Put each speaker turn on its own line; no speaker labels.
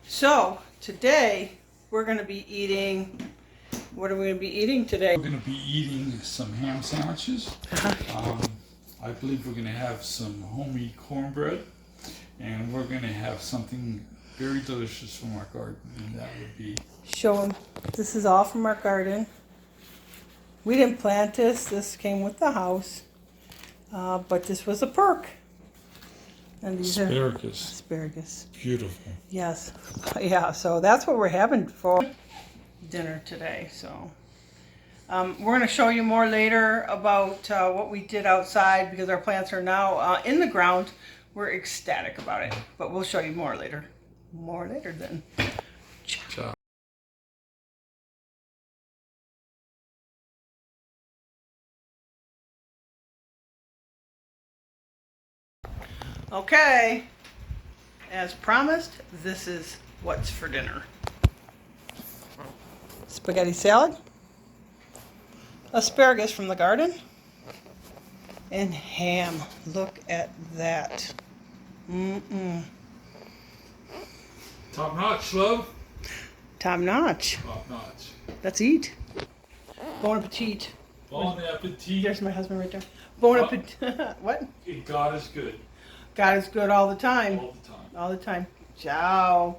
So today we're going to be eating. What are we going to be eating today?
We're going to be eating some ham sandwiches. I believe we're going to have some homemade cornbread, and we're going to have something very delicious from our garden, and that would be...
Show them. This is all from our garden. We didn't plant this. This came with the house. But this was a perk. And these
asparagus.
are asparagus.
Beautiful.
Yes. Yeah, so that's what we're having for dinner today. So we're going to show you more later about what we did outside because our plants are now in the ground. We're ecstatic about it. But we'll show you more later. More later then.
Ciao.
Okay, as promised, this is what's for dinner. Spaghetti salad, asparagus from the garden, and ham. Look at that.
Top notch, love.
Top notch.
Top notch.
Let's eat. Bon appetit.
Bon appetit.
There's my husband right there. Bon appetit. What?
God is good.
God is good all the time.
All the time.
All the time. Ciao.